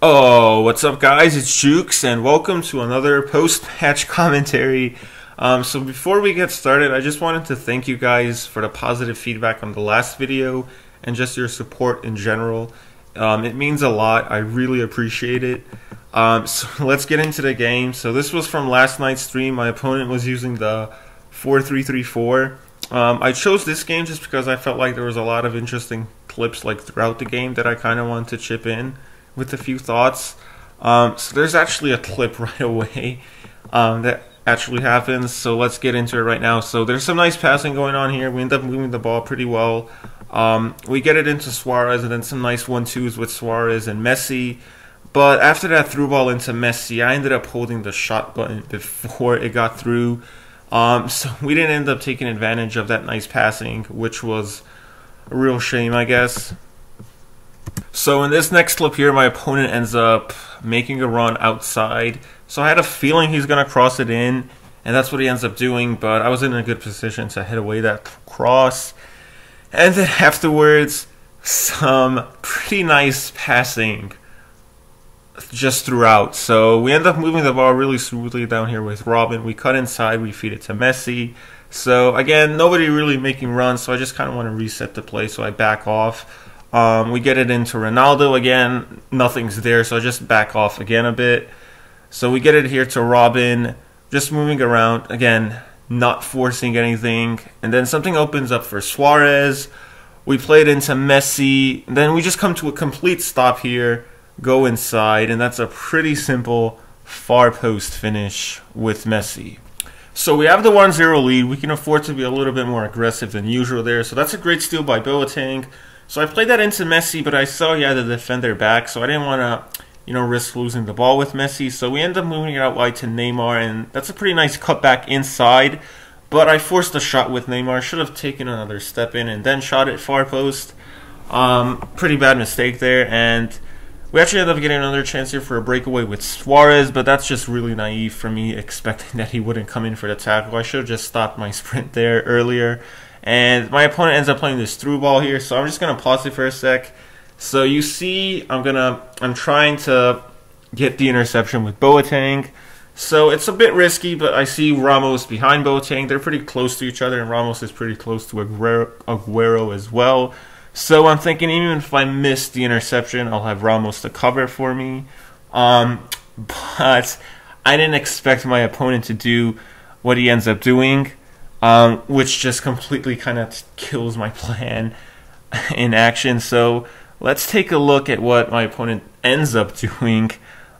Oh, what's up, guys? It's Jukes, and welcome to another post-match commentary. So before we get started, I just wanted to thank you guys for the positive feedback on the last video and just your support in general. It means a lot. I really appreciate it. So let's get into the game. So this was from last night's stream. My opponent was using the 4-3-3-4. I chose this game just because I felt like there was a lot of interesting clips like throughout the game that I kind of wanted to chip in with a few thoughts. So there's actually a clip right away that actually happens. So let's get into it right now. So there's some nice passing going on here. We end up moving the ball pretty well. We get it into Suarez and then some nice 1-2s with Suarez and Messi. But after that through ball into Messi, I ended up holding the shot button before it got through. So we didn't end up taking advantage of that nice passing, which was a real shame, I guess. So in this next clip here, my opponent ends up making a run outside. So I had a feeling he's going to cross it in, and that's what he ends up doing, but I was in a good position to head away that cross. And then afterwards, some pretty nice passing just throughout. So we end up moving the ball really smoothly down here with Robin. We cut inside, we feed it to Messi. So again, nobody really making runs, so I just kind of want to reset the play, so I back off. We get it into Ronaldo again, nothing's there, so I just back off again a bit. So we get it here to Robin, just moving around, again, not forcing anything. And then something opens up for Suarez. We play it into Messi, and then we just come to a complete stop here, go inside, and that's a pretty simple far post finish with Messi. So we have the 1-0 lead. We can afford to be a little bit more aggressive than usual there. So that's a great steal by Boateng. So I played that into Messi, but I saw he had the defender back, so I didn't want to, risk losing the ball with Messi. So we end up moving it out wide to Neymar, and that's a pretty nice cutback inside. But I forced a shot with Neymar. Should have taken another step in and then shot it far post. Pretty bad mistake there, and we actually ended up getting another chance here for a breakaway with Suarez, but that's just really naive for me, expecting that he wouldn't come in for the tackle. I should have just stopped my sprint there earlier. And my opponent ends up playing this through ball here, so I'm just gonna pause it for a sec. So you see, I'm trying to get the interception with Boateng. So it's a bit risky, but I see Ramos behind Boateng. They're pretty close to each other, and Ramos is pretty close to Aguero as well. So I'm thinking even if I miss the interception, I'll have Ramos to cover for me. But I didn't expect my opponent to do what he ends up doing. Which just completely kind of kills my plan in action. So let's take a look at what my opponent ends up doing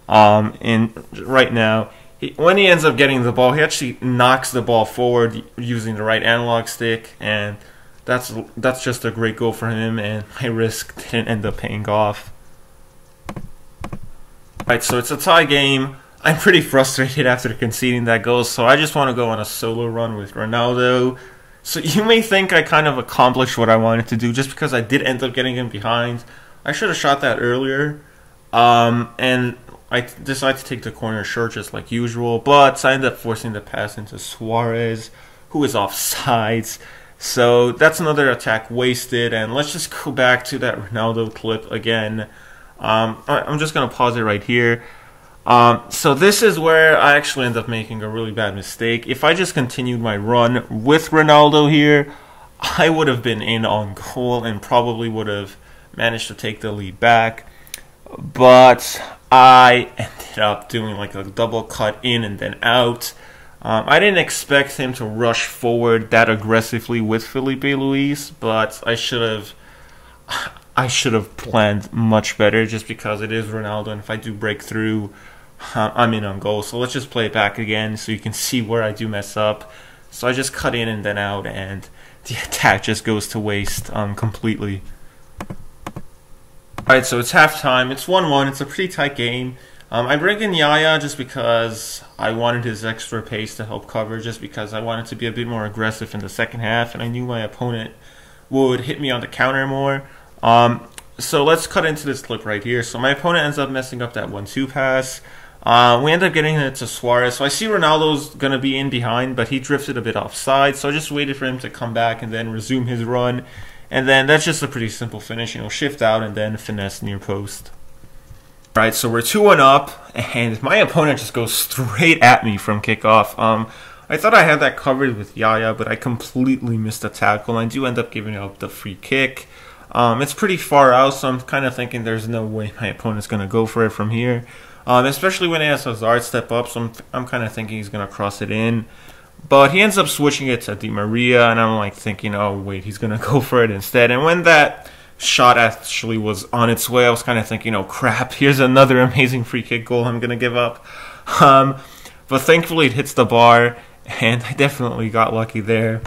right now. When he ends up getting the ball, he actually knocks the ball forward using the right analog stick, and that's just a great goal for him, and my risk didn't end up paying off. Alright, so it's a tie game. I'm pretty frustrated after conceding that goal, so I just want to go on a solo run with Ronaldo. So you may think I kind of accomplished what I wanted to do just because I did end up getting him behind. I should have shot that earlier, and I decided to take the corner short just like usual, but I ended up forcing the pass into Suarez, who is offsides. So that's another attack wasted, and let's just go back to that Ronaldo clip again. I'm just going to pause it right here. So this is where I actually end up making a really bad mistake. If I just continued my run with Ronaldo here, I would have been in on goal and probably would have managed to take the lead back. But I ended up doing like a double cut in and then out. I didn't expect him to rush forward that aggressively with Felipe Luis, but I should have planned much better just because it is Ronaldo, and if I do break through, I'm in on goal. So let's just play it back again so you can see where I do mess up. So I just cut in and then out, and the attack just goes to waste completely. Alright, so it's halftime. It's 1-1. It's a pretty tight game. I bring in Yaya just because I wanted his extra pace to help cover, just because I wanted to be a bit more aggressive in the second half, and I knew my opponent would hit me on the counter more. So let's cut into this clip right here. So my opponent ends up messing up that 1-2 pass. We end up getting it to Suarez. So I see Ronaldo's going to be in behind, but he drifted a bit offside. So I just waited for him to come back and then resume his run. And then that's just a pretty simple finish. Shift out and then finesse near post. Alright, so we're 2-1 up, and my opponent just goes straight at me from kickoff. I thought I had that covered with Yaya, but I completely missed the tackle, and I do end up giving up the free kick. It's pretty far out, so I'm kind of thinking there's no way my opponent's going to go for it from here. Especially when he has Hazard step up, so I'm kind of thinking he's going to cross it in. But he ends up switching it to Di Maria, and I'm like thinking, oh wait, he's going to go for it instead. And when that shot actually was on its way, I was kind of thinking, oh crap, here's another amazing free kick goal I'm going to give up. But thankfully it hits the bar, and I definitely got lucky there.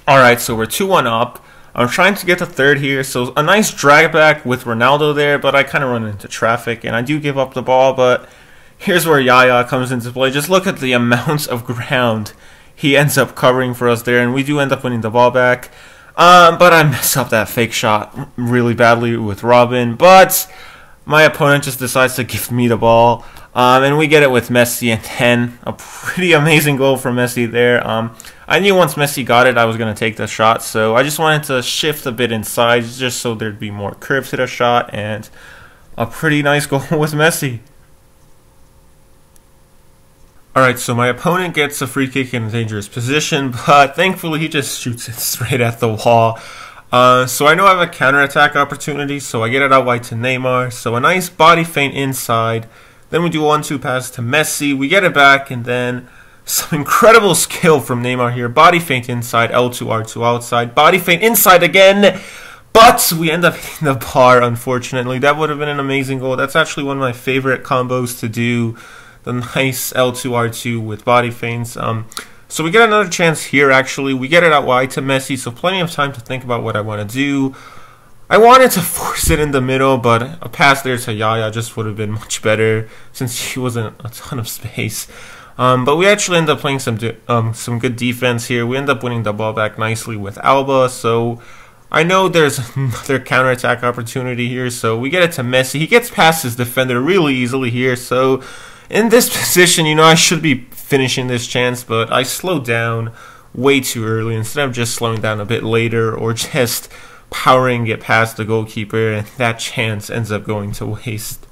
Alright, so we're 2-1 up. I'm trying to get the third here, so a nice drag back with Ronaldo there, but I kind of run into traffic, and I do give up the ball, but here's where Yaya comes into play. Just look at the amounts of ground he ends up covering for us there, and we do end up winning the ball back. But I messed up that fake shot really badly with Robin, but my opponent just decides to give me the ball, and we get it with Messi, and then a pretty amazing goal from Messi there. I knew once Messi got it, I was going to take the shot, so I just wanted to shift a bit inside just so there'd be more curve to the shot, and a pretty nice goal with Messi. Alright, so my opponent gets a free kick in a dangerous position, but thankfully he just shoots it straight at the wall. So I know I have a counter-attack opportunity, so I get it out wide to Neymar. So a nice body feint inside. Then we do a 1-2 pass to Messi. We get it back, and then some incredible skill from Neymar here. Body feint inside, L2, R2 outside. Body feint inside again, but we end up hitting the bar, unfortunately. That would have been an amazing goal. That's actually one of my favorite combos to do. The nice L2, R2 with body feints. So we get another chance here, actually. We get it out wide to Messi, so plenty of time to think about what I want to do. I wanted to force it in the middle, but a pass there to Yaya just would have been much better since he wasn't a ton of space. But we actually end up playing some good defense here. We end up winning the ball back nicely with Alba, so I know there's another counterattack opportunity here, so we get it to Messi. He gets past his defender really easily here, so in this position, you know, I should be finishing this chance, but I slowed down way too early instead of just slowing down a bit later or just powering it past the goalkeeper, and that chance ends up going to waste.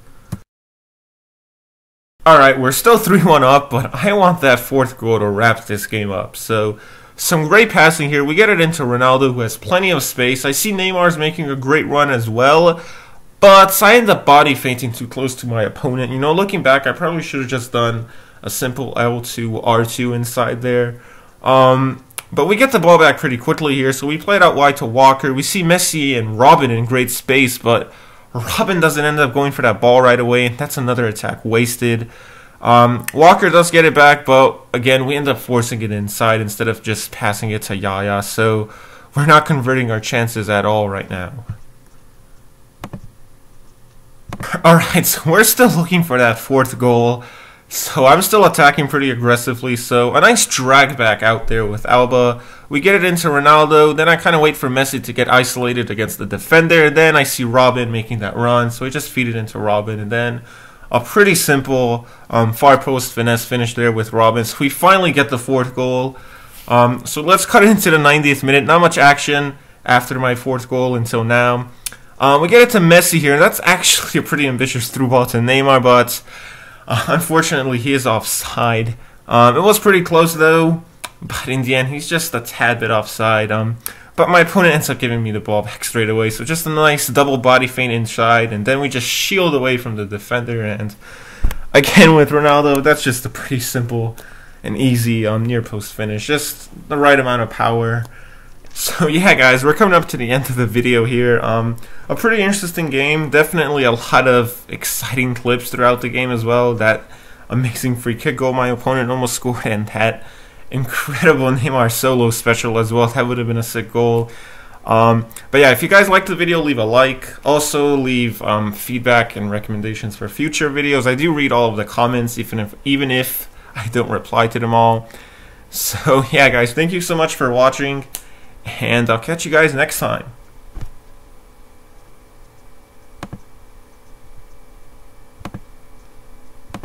Alright, we're still 3-1 up, but I want that fourth goal to wrap this game up. So, some great passing here. We get it into Ronaldo, who has plenty of space. I see Neymar's making a great run as well, but I end up body feinting too close to my opponent. You know, looking back, I probably should have just done a simple L2, R2 inside there. But we get the ball back pretty quickly here, so we play it out wide to Walker. We see Messi and Robin in great space, but Robin doesn't end up going for that ball right away. That's another attack wasted. Walker does get it back, but again, we end up forcing it inside instead of just passing it to Yaya, so we're not converting our chances at all right now. Alright, so we're still looking for that fourth goal. So I'm still attacking pretty aggressively. So a nice drag back out there with Alba. We get it into Ronaldo. Then I kind of wait for Messi to get isolated against the defender. And then I see Robin making that run. So I just feed it into Robin. And then a pretty simple far post finesse finish there with Robin. So we finally get the fourth goal. So let's cut into the 90th minute. Not much action after my fourth goal until now. We get it to Messi here. That's actually a pretty ambitious through ball to Neymar, but unfortunately he is offside. It was pretty close though, but in the end he's just a tad bit offside. But my opponent ends up giving me the ball back straight away. So just a nice double body feint inside, and then we just shield away from the defender. And again with Ronaldo, that's just a pretty simple and easy near post finish. Just the right amount of power. So yeah guys, we're coming up to the end of the video here. A pretty interesting game, definitely a lot of exciting clips throughout the game as well. That amazing free kick goal my opponent almost scored, and that incredible Neymar solo special as well. That would have been a sick goal. But yeah, if you guys liked the video, leave a like. Also leave feedback and recommendations for future videos. I do read all of the comments, even if I don't reply to them all. So yeah guys, thank you so much for watching, and I'll catch you guys next time.